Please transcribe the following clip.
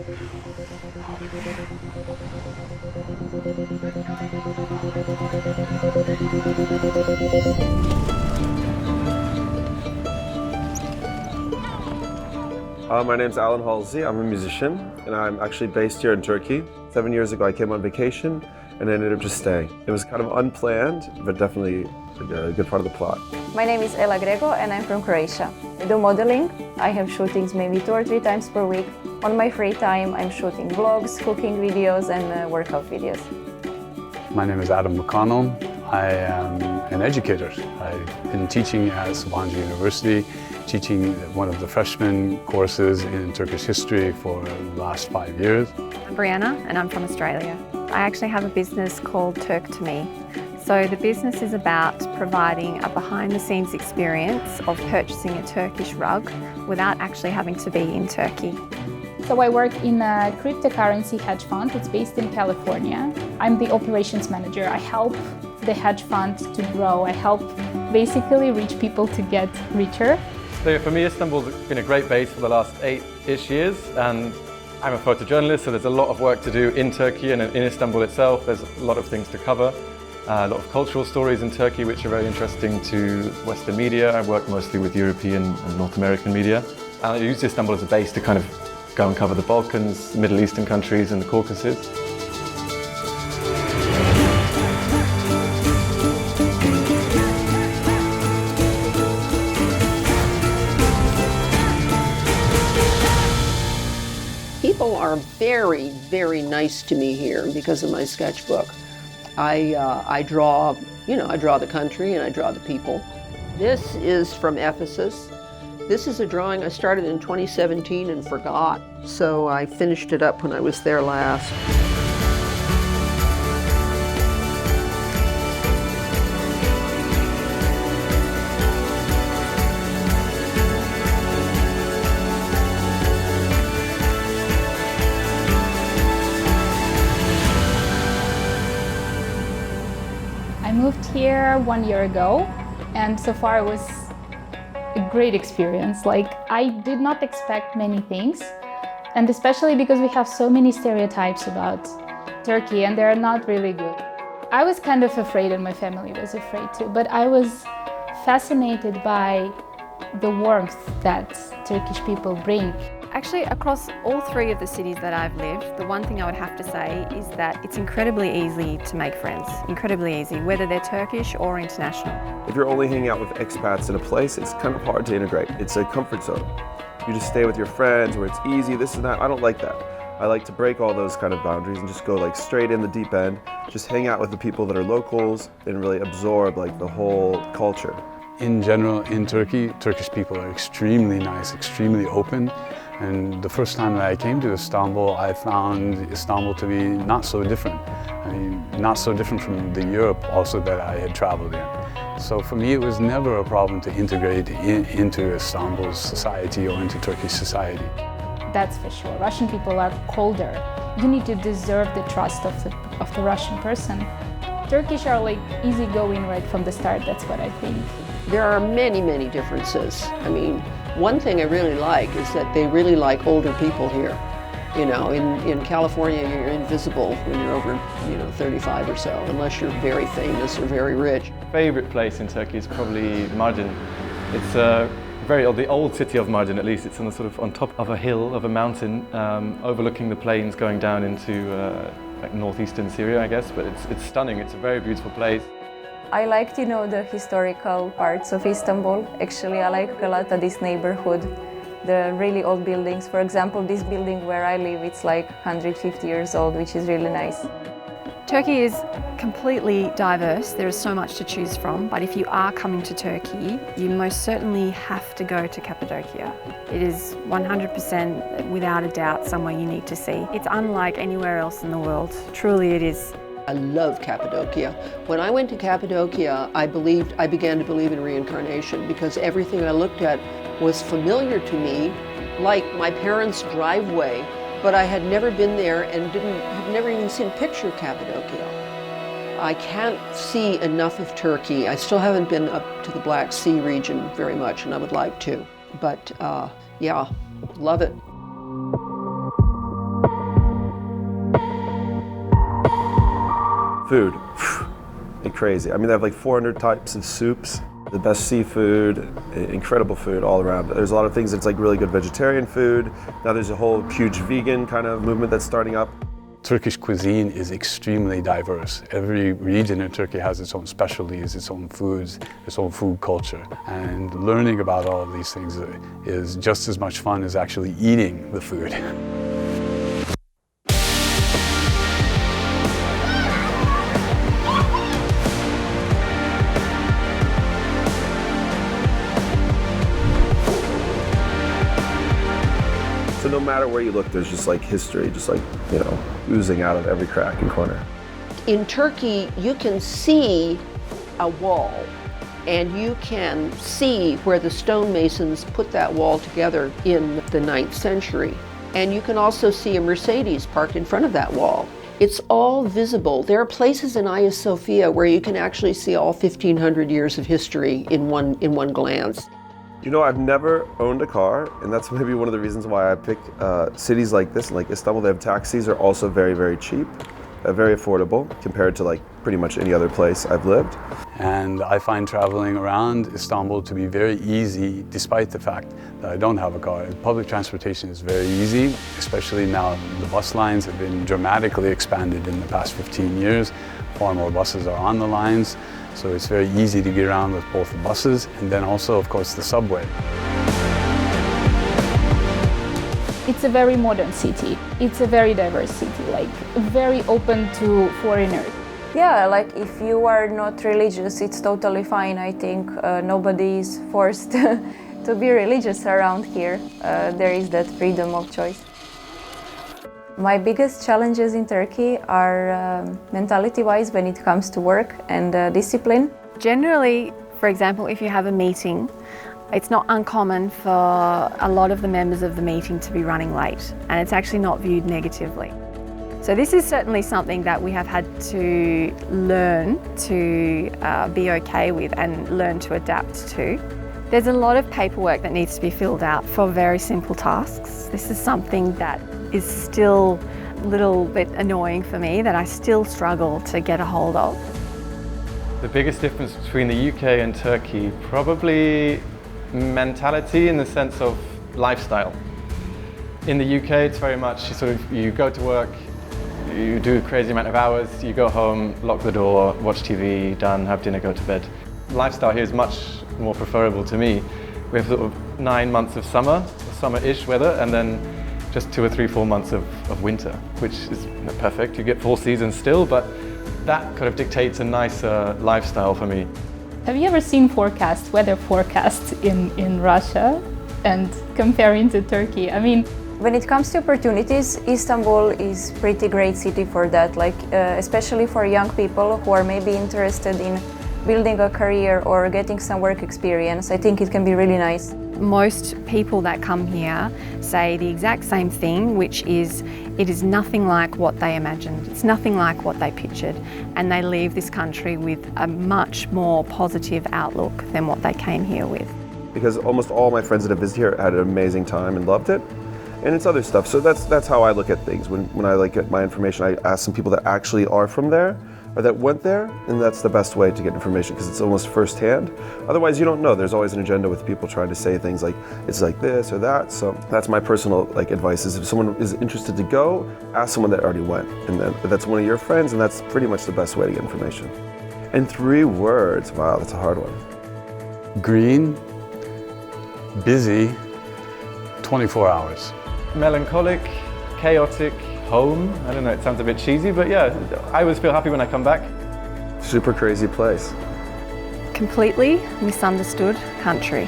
My name's Alan Halsey. I'm a musician, and I'm actually based here in Turkey. 7 years ago, I came on vacation and ended up just staying. It was kind of unplanned, but definitely a good part of the plot. My name is Ela Grego, and I'm from Croatia. I do modeling. I have shootings maybe 2 or 3 times per week. On my free time, I'm shooting vlogs, cooking videos, and workout videos. My name is Adam McConnell. I am an educator. I've been teaching at Sabancı University, teaching one of the freshman courses in Turkish history for the last 5 years. I'm Brianna and I'm from Australia. I actually have a business called Turk to Me. So the business is about providing a behind-the-scenes experience of purchasing a Turkish rug without actually having to be in Turkey. So I work in a cryptocurrency hedge fund. It's based in California. I'm the operations manager. I help the hedge fund to grow. I help basically rich people to get richer. So for me, Istanbul's been a great base for the last 8-ish years, and I'm a photojournalist, so there's a lot of work to do in Turkey and in Istanbul itself. There's a lot of things to cover, a lot of cultural stories in Turkey which are very interesting to Western media. I work mostly with European and North American media. And I use Istanbul as a base to kind of go and cover the Balkans, Middle Eastern countries and the Caucasus. People are very, very nice to me here because of my sketchbook. I draw, I draw the country and I draw the people. This is from Ephesus. This is a drawing I started in 2017 and forgot, so I finished it up when I was there last. I moved here 1 year ago, and so far it was a great experience. Like, I did not expect many things, and especially because we have so many stereotypes about Turkey, and they're not really good. I was kind of afraid, and my family was afraid too, but I was fascinated by the warmth that Turkish people bring. Actually, across all 3 of the cities that I've lived, the one thing I would have to say is that it's incredibly easy to make friends. Incredibly easy, whether they're Turkish or international. If you're only hanging out with expats in a place, it's kind of hard to integrate. It's a comfort zone. You just stay with your friends where it's easy, this and that. I don't like that. I like to break all those kind of boundaries and just go like straight in the deep end, just hang out with the people that are locals and really absorb like the whole culture. In general, in Turkey, Turkish people are extremely nice, extremely open. And the first time that I came to Istanbul, I found Istanbul to be not so different. I mean, not so different from the Europe also that I had traveled in. So for me, it was never a problem to integrate into Istanbul's society or into Turkish society. That's for sure. Russian people are colder. You need to deserve the trust of the Russian person. Turkish are like easygoing right from the start, that's what I think. There are many, many differences. I mean, one thing I really like is that they really like older people here. You know, in California, you're invisible when you're over, 35 or so, unless you're very famous or very rich. Favorite place in Turkey is probably Mardin. It's very old, the old city of Mardin at least. It's on top of a hill, of a mountain, overlooking the plains going down into like northeastern Syria, I guess. But it's stunning. It's a very beautiful place. I liked, the historical parts of Istanbul. Actually, I like a lot of this neighborhood, the really old buildings. For example, this building where I live, it's like 150 years old, which is really nice. Turkey is completely diverse. There is so much to choose from, but if you are coming to Turkey, you most certainly have to go to Cappadocia. It is 100% without a doubt somewhere you need to see. It's unlike anywhere else in the world. Truly it is. I love Cappadocia. When I went to Cappadocia, I began to believe in reincarnation because everything I looked at was familiar to me, like my parents' driveway, but I had never been there and had never even seen a picture of Cappadocia. I can't see enough of Turkey. I still haven't been up to the Black Sea region very much, and I would like to. But yeah, love it. Food, crazy. I mean, they have like 400 types of soups, the best seafood, incredible food all around. There's a lot of things that's like really good vegetarian food. Now there's a whole huge vegan kind of movement that's starting up. Turkish cuisine is extremely diverse. Every region in Turkey has its own specialties, its own foods, its own food culture. And learning about all of these things is just as much fun as actually eating the food. So no matter where you look, there's just like history, just like, you know, oozing out of every crack and corner. In Turkey, you can see a wall, and you can see where the stonemasons put that wall together in the 9th century. And you can also see a Mercedes parked in front of that wall. It's all visible. There are places in Hagia Sophia where you can actually see all 1,500 years of history in one glance. You know, I've never owned a car, and that's maybe one of the reasons why I pick cities like this. Like Istanbul, they have taxis are also very, very cheap, very affordable compared to like pretty much any other place I've lived. And I find traveling around Istanbul to be very easy, despite the fact that I don't have a car. Public transportation is very easy, especially now the bus lines have been dramatically expanded in the past 15 years. Far more buses are on the lines. So it's very easy to get around with both the buses and then also, of course, the subway. It's a very modern city. It's a very diverse city, like very open to foreigners. Yeah, like if you are not religious, it's totally fine. I think nobody is forced to be religious around here. There is that freedom of choice. My biggest challenges in Turkey are mentality-wise when it comes to work and discipline. Generally, for example, if you have a meeting, it's not uncommon for a lot of the members of the meeting to be running late, and it's actually not viewed negatively. So this is certainly something that we have had to learn to be okay with and learn to adapt to. There's a lot of paperwork that needs to be filled out for very simple tasks. This is something that is still a little bit annoying for me, that I still struggle to get a hold of. The biggest difference between the UK and Turkey, probably mentality in the sense of lifestyle. In the UK, it's very much you go to work, you do a crazy amount of hours, you go home, lock the door, watch TV, done, have dinner, go to bed. Lifestyle here is much more preferable to me. We have sort of 9 months of summer-ish weather, and then just 2 or 3, 4 months of winter, which is perfect. You get 4 seasons still, but that kind of dictates a nicer lifestyle for me. Have you ever seen weather forecasts in Russia and comparing to Turkey? I mean, when it comes to opportunities, Istanbul is a pretty great city for that, like especially for young people who are maybe interested in building a career or getting some work experience. I think it can be really nice. Most people that come here say the exact same thing, which is it is nothing like what they imagined. It's nothing like what they pictured, and they leave this country with a much more positive outlook than what they came here with. Because almost all my friends that have visited here had an amazing time and loved it. And it's other stuff. So that's how I look at things. When I get my information, I ask some people that actually are from there or that went there, and that's the best way to get information because it's almost firsthand. Otherwise, you don't know. There's always an agenda with people trying to say things like it's like this or that. So that's my personal advice: is if someone is interested to go, ask someone that already went, and then if that's one of your friends, and that's pretty much the best way to get information. In 3 words, wow, that's a hard one. Green, busy, 24 hours. Melancholic, chaotic, home. I don't know, it sounds a bit cheesy, but yeah, I always feel happy when I come back. Super crazy place. Completely misunderstood country.